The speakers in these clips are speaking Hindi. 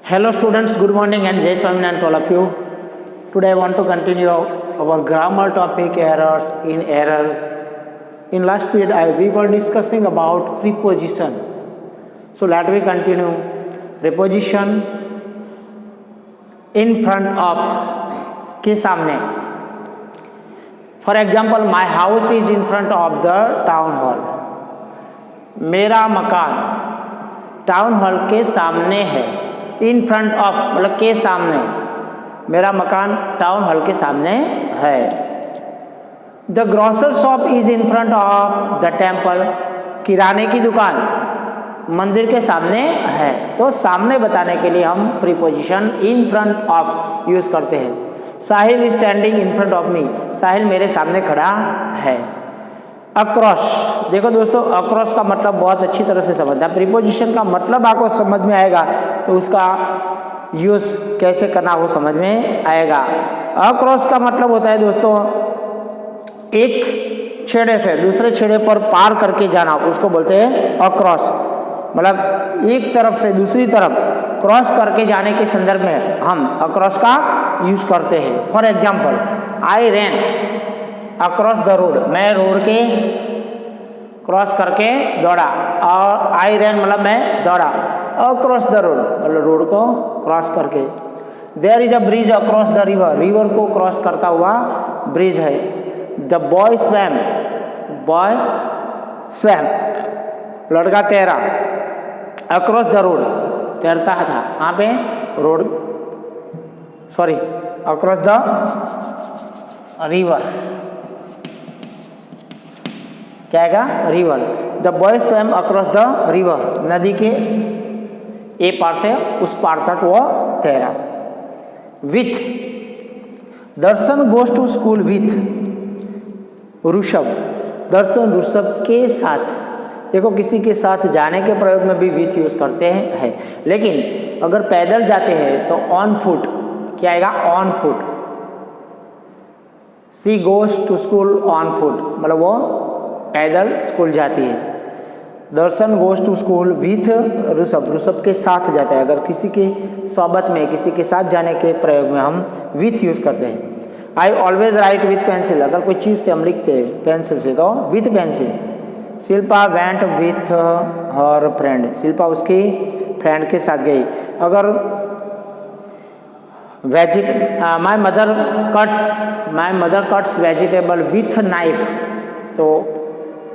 Hello students, good morning and Jai Swaminarayan to all of you. Today I want to continue our grammar topic errors in error. In last period we were discussing about preposition. So let me continue. Preposition in front of के सामने. For example, my house is in front of the town hall. मेरा मकान टाउन हॉल के सामने है. इन फ्रंट ऑफ मतलब के सामने. मेरा मकान टाउन हॉल के सामने है. The grocer shop is in front of the temple. किराने की दुकान मंदिर के सामने है. तो सामने बताने के लिए हम preposition in front of use करते हैं. Sahil is standing in front of me. Sahil मेरे सामने खड़ा है. अक्रॉस, देखो दोस्तों, अक्रॉस का मतलब बहुत अच्छी तरह से समझना. प्रीपोजिशन का मतलब आपको समझ में आएगा तो उसका यूज कैसे करना वो समझ में आएगा. अक्रॉस का मतलब होता है दोस्तों एक छेड़े से दूसरे छेड़े पर पार करके जाना, उसको बोलते हैं अक्रॉस. मतलब एक तरफ से दूसरी तरफ क्रॉस करके जाने के संदर्भ में हम अक्रॉस का यूज करते हैं. For example, I ran across the road. मैं रोड के क्रॉस करके दौड़ा. और आई रैन मतलब मैं दौड़ा. अक्रॉस द रोड मतलब रोड को क्रॉस करके. There is a bridge across the river. River को क्रॉस करता हुआ ब्रिज है. The boy swam. Boy swam लड़का तैरा. अक्रॉस द रोड तैरता था. कहाँ पे? Road, sorry, across the river. क्या आएगा? River. The boy swum across the river. नदी के ए पार से उस पार तक वो तैरा. With, Darshan goes to school with Rishabh. Darshan Rishabh के साथ. देखो, किसी के साथ जाने के प्रयोग में भी विथ यूज करते हैं. लेकिन अगर पैदल जाते हैं तो ऑन फुट. क्या आएगा? On foot. She goes to school on foot मतलब वो पैदल स्कूल जाती है. Darshan goes to school with Rishabh. Rishabh के साथ जाता है. अगर किसी के सोबत में किसी के साथ जाने के प्रयोग में हम विथ यूज करते हैं. I always right with pencil. अगर कोई चीज़ से हम लिखते हैं पेंसिल से तो with pencil. Shilpa went with her friend. Shilpa उसकी फ्रेंड के साथ गई. अगर my mother cuts vegetable with knife. तो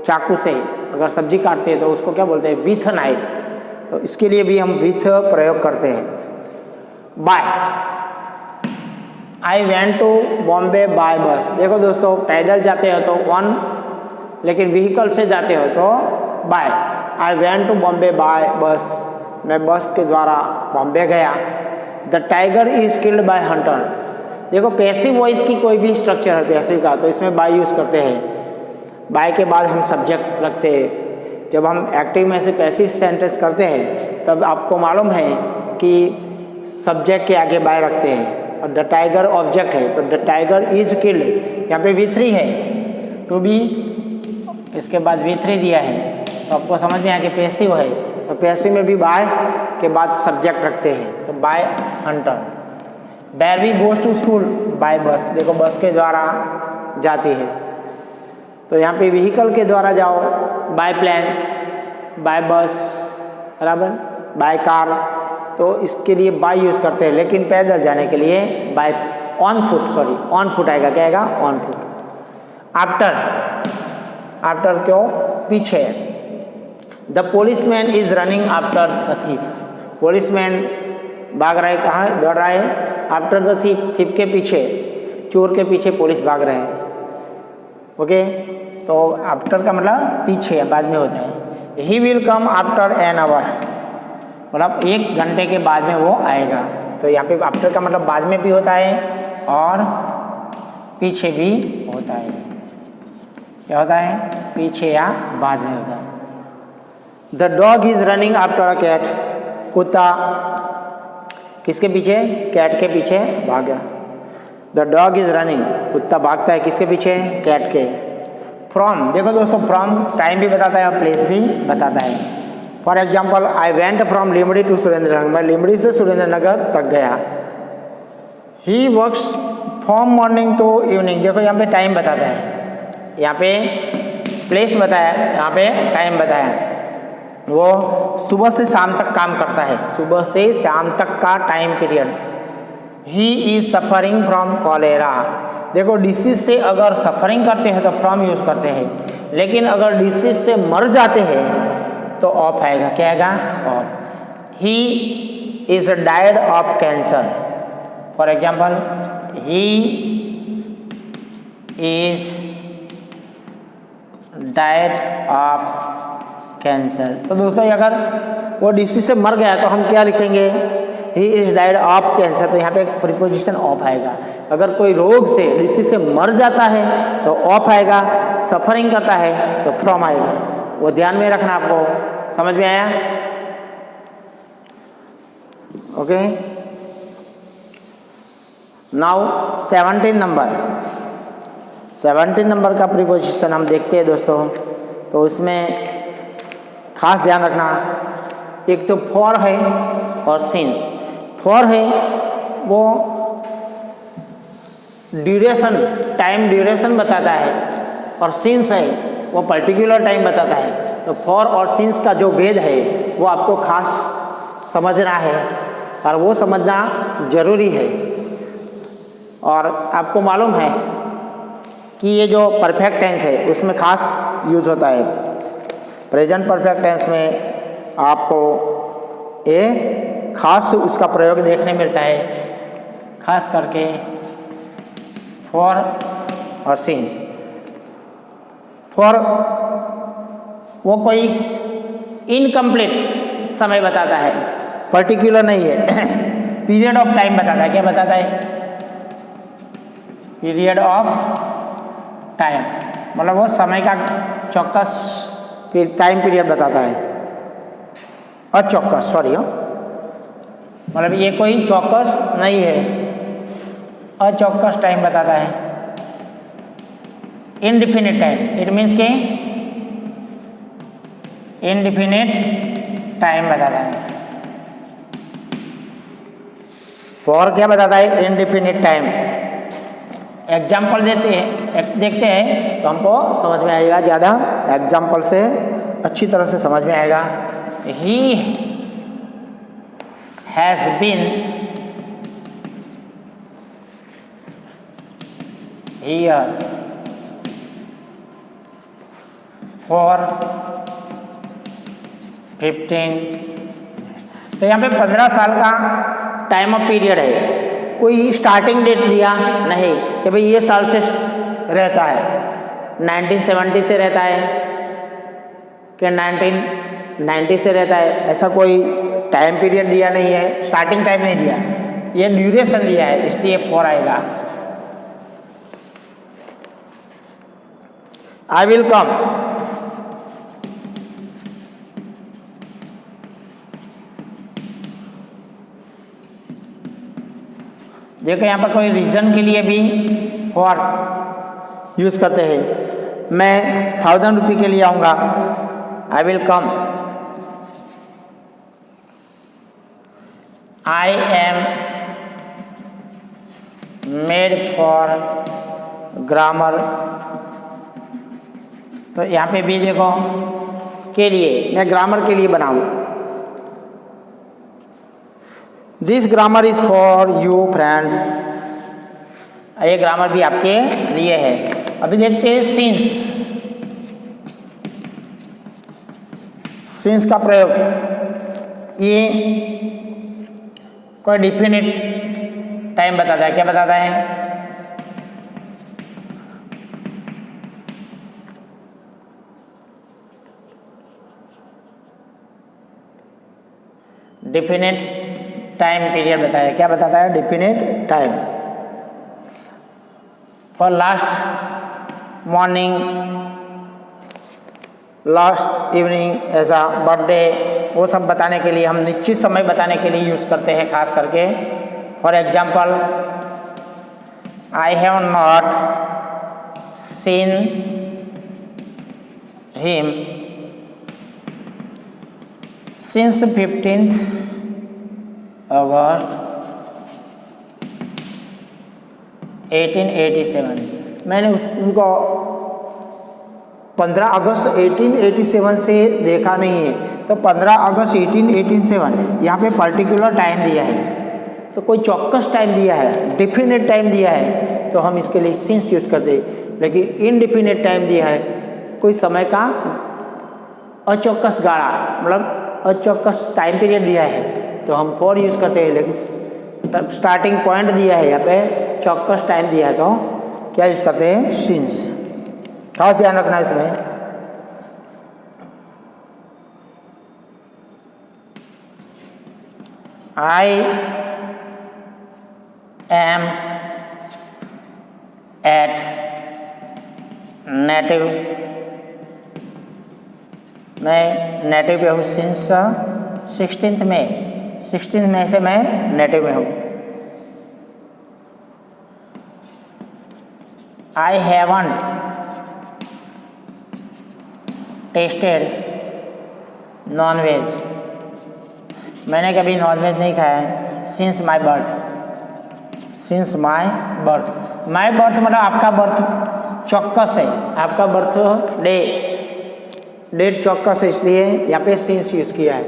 चाकू से अगर सब्जी काटते हैं तो उसको क्या बोलते हैं? With knife. तो इसके लिए भी हम विथ प्रयोग करते हैं. By, I went to Bombay by bus. देखो दोस्तों, पैदल जाते हो तो वन, लेकिन व्हीकल से जाते हो तो by. I went to Bombay by bus. मैं बस के द्वारा बॉम्बे गया. The tiger is killed by hunter. देखो, पैसिव वॉइस की कोई भी स्ट्रक्चर है पैसिव का तो इसमें बाय यूज करते हैं. बाय के बाद हम सब्जेक्ट रखते हैं. जब हम एक्टिव में से पैसिव सेंटेंस करते हैं तब आपको मालूम है कि सब्जेक्ट के आगे बाय रखते हैं. और द टाइगर ऑब्जेक्ट है तो द टाइगर इज किल्ड. यहाँ पे V3 है. टू बी इसके बाद V3 दिया है तो आपको समझ में आया कि पैसिव है. तो पैसिव में भी बाय के बाद सब्जेक्ट रखते हैं. तो by hunter. Bhairavi goes to school by bus. देखो, बस के द्वारा जाती है. तो यहाँ पे व्हीकल के द्वारा जाओ बाय प्लेन, बाय बस, बराबर, बाय कार. तो इसके लिए बाय यूज करते हैं. लेकिन पैदल जाने के लिए by on foot. Sorry, on foot आएगा. क्या आएगा? On foot. आफ्टर. आफ्टर क्यों? पीछे. The policeman is running after the thief. Policeman भाग रहा है. कहाँ दौड़ रहा है? After the thief. थीफ के पीछे, चोर के पीछे पुलिस भाग रहे हैं. ओके, तो आफ्टर का मतलब पीछे, बाद में होता है. He will come after an hour मतलब 1 घंटे के बाद में वो आएगा. तो यहाँ पे आफ्टर का मतलब बाद में भी होता है और पीछे भी होता है. क्या होता है? पीछे या बाद में होता है. The dog is running after a cat. कुत्ता किसके पीछे? कैट के पीछे भागा. The dog is running. कुत्ता भागता है किसके पीछे? कैट के. फ्रॉम. देखो दोस्तों, फ्रॉम टाइम भी बताता है और प्लेस भी बताता है. For example I went from Limdi to Surendranagar, मैं लिमड़ी से सुरेंद्र नगर तक गया। He works from morning to evening, देखो यहाँ पे टाइम बताता है, यहाँ पे प्लेस बताया, यहाँ पे टाइम बताया। वो सुबह से शाम तक काम करता है, सुबह से शाम तक का time period. He is suffering from cholera, देखो डिसीज से अगर सफरिंग करते हैं तो फ्रॉम यूज करते हैं, लेकिन अगर डिसीज से मर जाते हैं तो ऑफ आएगा, क्या आएगा? Of. He is died of cancer, for example he is died of cancer. तो दोस्तों अगर वो डिसीज से मर गया तो हम क्या लिखेंगे? He is died of cancer, तो यहाँ पे एक प्रीपोजिशन ऑफ आएगा। अगर कोई रोग से डिसीज से मर जाता है तो ऑफ आएगा, सफरिंग करता है तो फ्रॉम आएगा, वो ध्यान में रखना आपको। समझ में आया? ओके, नाउ 17 नंबर का प्रीपोजिशन हम देखते हैं दोस्तों। तो उसमें खास ध्यान रखना, एक तो फॉर है और सिंस। फॉर है वो ड्यूरेशन, टाइम ड्यूरेशन बताता है, और सिंस है वो पर्टिकुलर टाइम बताता है। तो फॉर और सिंस का जो भेद है वो आपको खास समझना है, और वो समझना जरूरी है। और आपको मालूम है कि ये जो परफेक्ट टेंस है उसमें खास यूज होता है। प्रेजेंट परफेक्ट टेंस में आपको ये खास उसका प्रयोग देखने मिलता है, खास करके फॉर और सिंस। फॉर वो कोई इनकम्प्लीट समय बताता है, पर्टिकुलर नहीं है। पीरियड ऑफ टाइम बताता है, क्या बताता है? पीरियड ऑफ टाइम, मतलब वो समय का चौकस टाइम पीरियड बताता है, अचौकस, सॉरी, मतलब ये कोई चौकस नहीं है, अचौकस टाइम बताता है। इनडिफिनिट टाइम, इट मीन्स के इनडिफिनिट टाइम बताता है। फॉर क्या बताता है? Indefinite time. एग्जाम्पल देखते हैं तो हमको समझ में आएगा, ज़्यादा एग्जाम्पल से अच्छी तरह से समझ में आएगा। He has been here for 15, तो यहाँ पे 15 साल का टाइम ऑफ पीरियड है। कोई स्टार्टिंग डेट दिया नहीं कि भाई ये साल से रहता है, 1970 से रहता है कि 1990 से रहता है, ऐसा कोई टाइम पीरियड दिया नहीं है, स्टार्टिंग टाइम नहीं दिया, ये ड्यूरेशन दिया है, इसलिए फॉर आएगा। आई विल कम, देखो यहाँ पर कोई रीजन के लिए भी फॉर यूज करते हैं। मैं 1000 रुपये के लिए आऊँगा, I will come. I am made for grammar, तो यहाँ पे भी देखो के लिए, मैं ग्रामर के लिए बनाऊँ। This grammar is for you friends, ये ग्रामर भी आपके लिए है। अभी देखते हैं सिंस। सिंस का प्रयोग, ये कोई डिफिनिट टाइम बताता है, क्या बताता है? डिफिनिट टाइम पीरियड बताया, क्या बताता है? Definite time. For last morning, last evening, ऐसा बर्थडे, वो सब बताने के लिए, हम निश्चित समय बताने के लिए यूज़ करते हैं, खास करके। For example, I have not seen him since 15 अगस्त 1887। मैंने उनको 15 अगस्त 1887 से देखा नहीं है, तो 15 अगस्त 1887 यहाँ पे पर्टिकुलर टाइम दिया है, तो कोई चौक्कस टाइम दिया है, डेफिनेट टाइम दिया है, तो हम इसके लिए सिंस यूज करते हैं। लेकिन इनडेफिनेट टाइम दिया है, कोई समय का अचौक्कस गाड़ा, मतलब अचौक्कस टाइम पीरियड दिया है, तो हम फॉर यूज करते हैं। लेकिन स्टार्टिंग पॉइंट दिया है, यहाँ पे चौक्कस टाइम दिया है, तो क्या यूज करते हैं? सिंस। खास ध्यान रखना है इसमें। आई एम एट नेटिव, मैं नेटिव पे हूँ सिंस 16 मई, 16 मई से मैं नेटिव में हूँ। I haven't tasted non veg, मैंने कभी नॉन वेज नहीं खाया है since my birth, since my birth. My birth मतलब आपका बर्थ चौक्कस है, आपका बर्थ डेट चौक्कस है, इसलिए यहाँ पे सिंस यूज़ किया है।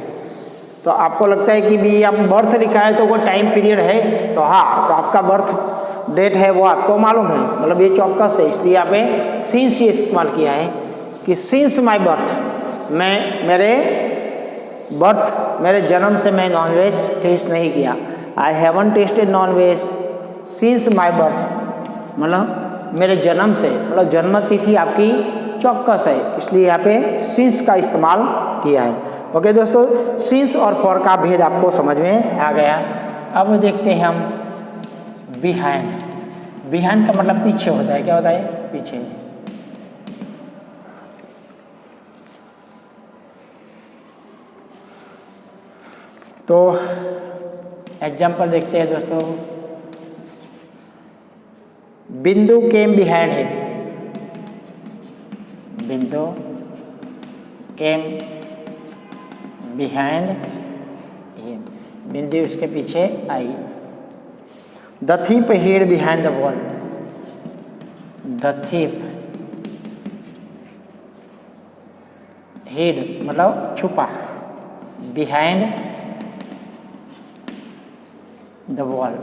तो आपको लगता है कि भी आप बर्थ लिखा है तो कोई टाइम पीरियड है, तो हाँ, तो आपका बर्थ डेट है वो आपको मालूम है, मतलब ये चौक्कस है, इसलिए यहाँ पे सिंस ये इस्तेमाल किया है कि सिंस माई बर्थ, मेरे जन्म से मैं नॉनवेज टेस्ट नहीं किया। I haven't tasted nonveg since my birth, मतलब मेरे जन्म से, मतलब जन्म तिथि आपकी चौक्कस है, इसलिए यहाँ पे सिंस का इस्तेमाल किया है। ओके दोस्तों, सिंस और फॉर का भेद आपको समझ में आ गया। अब देखते हैं हम बिहाइंड। बिहाइंड का मतलब पीछे होता है, क्या होता है? पीछे। तो एग्जाम्पल देखते हैं दोस्तों। बिंदु केम बिहाइंड हिम, बिंदु केम बिहाइंड हिम, बिंदु उसके पीछे आई। The thief hid behind the wall, the thief hid मतलब छुपा, बिहाइंड द वॉल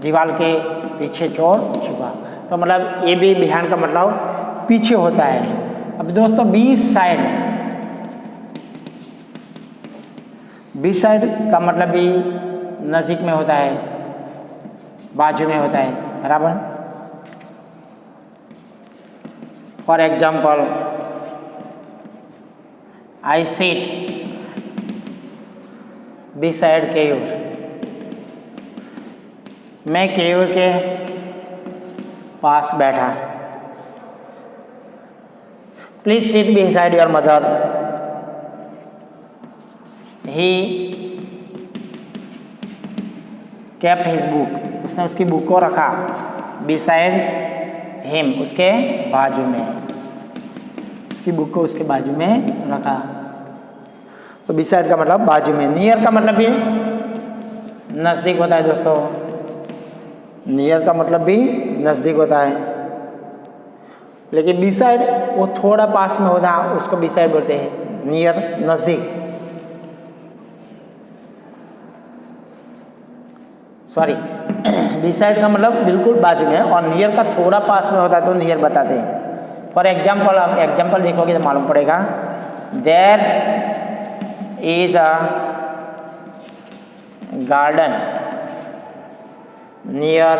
दीवार के पीछे चोर छुपा, तो मतलब ये भी बिहाइंड का मतलब पीछे होता है। अब दोस्तों बी साइड, बी साइड का मतलब भी नज़दीक में होता है, बाजू में होता है, बराबर। For example I sit beside Keyur, मैं केयूर के पास बैठा। Please sit beside your mother, he kept his book, उसने उसकी बुक को रखा। बिसाइड हिम उसके बाजू में, उसकी बुक को उसके बाजू में रखा। तो बिसाइड का मतलब बाजू में। नियर का मतलब भी नज़दीक होता है दोस्तों, नियर का मतलब भी नज़दीक होता है, लेकिन बी साइड वो थोड़ा पास में होता है, उसको बी साइड बोलते हैं, नियर नज़दीक। सॉरी, बी साइड का मतलब बिल्कुल बाजू में, और नियर का थोड़ा पास में होता है तो नियर बताते हैं। फॉर एग्जाम्पल, आप एग्जाम्पल देखोगे तो मालूम पड़ेगा। There is a garden near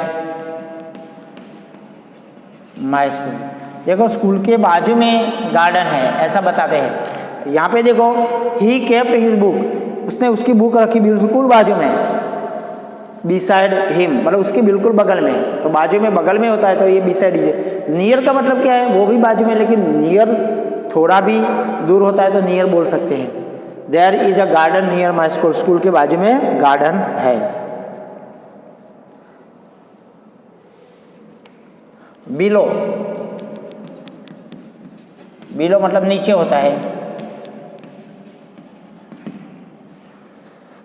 my school, देखो स्कूल के बाजू में गार्डन है, ऐसा बताते हैं। यहाँ पे देखो ही केप्ट हिज बुक, उसने उसकी बुक रखी बिल्कुल बाजू में, बी साइड हिम मतलब उसके बिल्कुल बगल में, तो बाजू में बगल में होता है तो ये बी साइड है। नियर का मतलब क्या है? वो भी बाजू में, लेकिन नियर थोड़ा भी दूर होता है तो नियर बोल सकते हैं। There is a garden near my school, school के बाजू में गार्डन है। बिलो, बिलो मतलब नीचे होता है।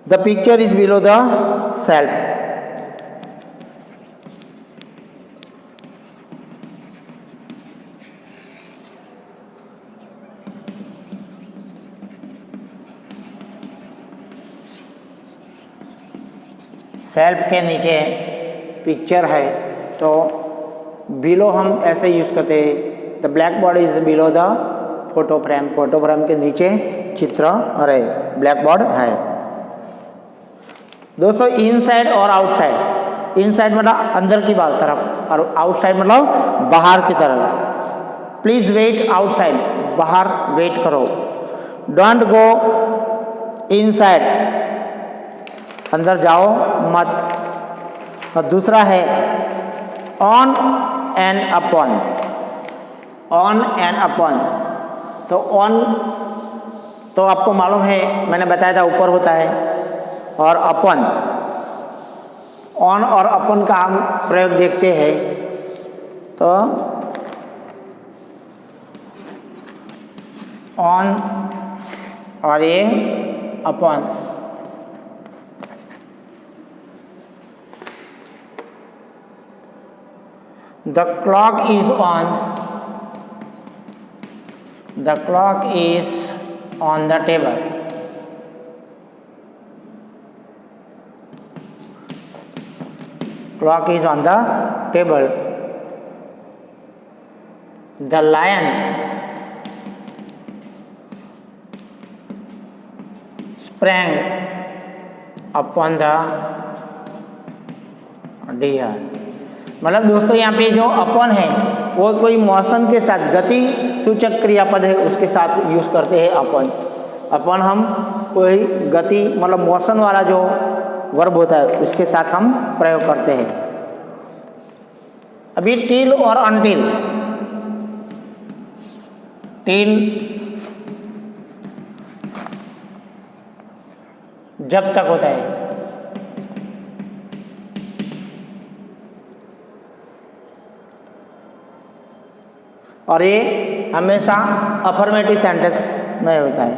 The picture is below the self. Self के नीचे पिक्चर है तो बिलो हम ऐसे यूज़ करते हैं, the black board is below the photo frame. Photo frame के नीचे चित्र अरे ब्लैक बोर्ड है। दोस्तों इनसाइड और आउटसाइड, इनसाइड मतलब अंदर की तरफ और आउटसाइड मतलब बाहर की तरफ। प्लीज वेट आउटसाइड, बाहर वेट करो। डोंट गो इनसाइड, अंदर जाओ मत। और दूसरा है on and upon, on and upon. तो ऑन तो आपको मालूम है, मैंने बताया था ऊपर होता है, और अपॉन, ऑन और अपॉन का हम प्रयोग देखते हैं। तो ऑन और ये upon. The clock is on. The clock is on the table. Clock is on the table. The lion sprang upon the deer. मतलब दोस्तों यहाँ पे जो अपन है वो कोई मौसम के साथ गति सूचक क्रियापद है उसके साथ यूज करते हैं अपन। अपन हम कोई गति मतलब मौसम वाला जो वर्ब होता है उसके साथ हम प्रयोग करते हैं। अभी टिल और अनटिल। टिल जब तक होता है, और ये हमेशा अफर्मेटिव सेंटेंस में होता है,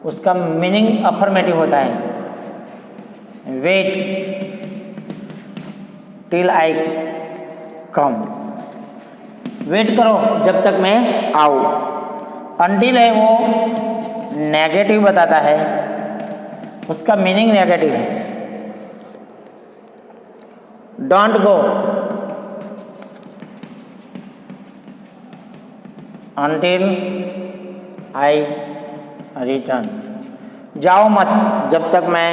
उसका मीनिंग अफर्मेटिव होता है। Wait till I come, wait करो जब तक मैं आऊँ। अनटिल है वो नेगेटिव बताता है, उसका मीनिंग नेगेटिव है। Don't go until I return, जाओ मत जब तक मैं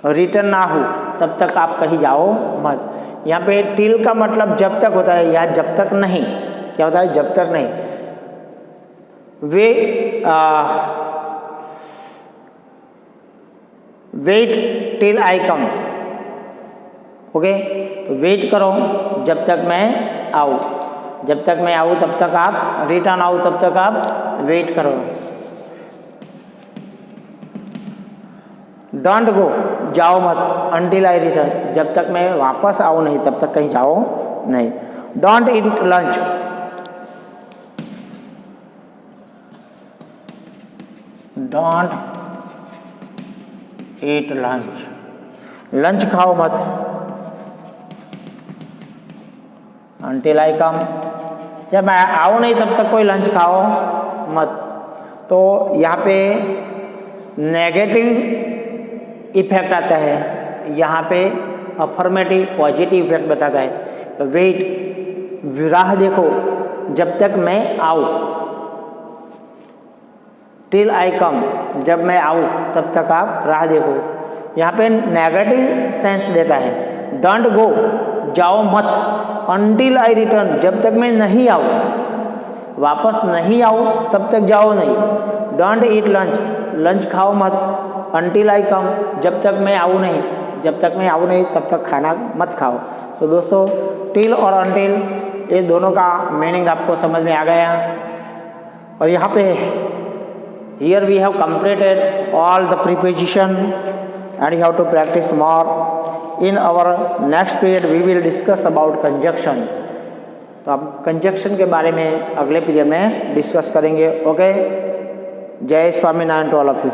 रिटर्न ना हूँ तब तक आप कहीं जाओ मत। यहाँ पे टिल का मतलब जब तक होता है, या जब तक नहीं। क्या होता है? जब तक नहीं। Wait till I come, okay. तो वेट करो जब तक मैं आऊँ, जब तक मैं आऊँ तब तक आप रिटर्न आऊँ तब तक आप वेट करो। डोंट गो जाओ मत, अनटिल आई रिटर्न जब तक मैं वापस आऊँ नहीं तब तक कहीं जाओ नहीं। Don't eat lunch, don't eat lunch, lunch खाओ मत। अनटिल आई कम, जब मैं आऊँ नहीं तब तक कोई लंच खाओ मत। तो यहाँ पे नेगेटिव इफेक्ट आता है, यहाँ पे अफर्मेटिव पॉजिटिव इफेक्ट बताता है। तो वेट राह देखो जब तक मैं आऊँ, टिल आई कम जब मैं आऊँ तब तक आप राह देखो। यहाँ पे नेगेटिव सेंस देता है। डोंट गो जाओ मत, अनटिल आई रिटर्न जब तक मैं नहीं आऊँ, वापस नहीं आऊँ तब तक जाओ नहीं। डोंट ईट लंच, लंच खाओ मत। अनटिल आई कम जब तक मैं आऊँ नहीं, जब तक मैं आऊँ नहीं तब तक खाना मत खाओ। तो दोस्तों टिल और अनटिल ये दोनों का मीनिंग आपको समझ में आ गया। और यहाँ पे here we have completed all the preposition and you have to practice more. In our next period we will discuss about conjunction. तो आप कंजक्शन के बारे में अगले पीरियड में डिस्कस करेंगे। Okay, Jai Swaminarayan to all of you.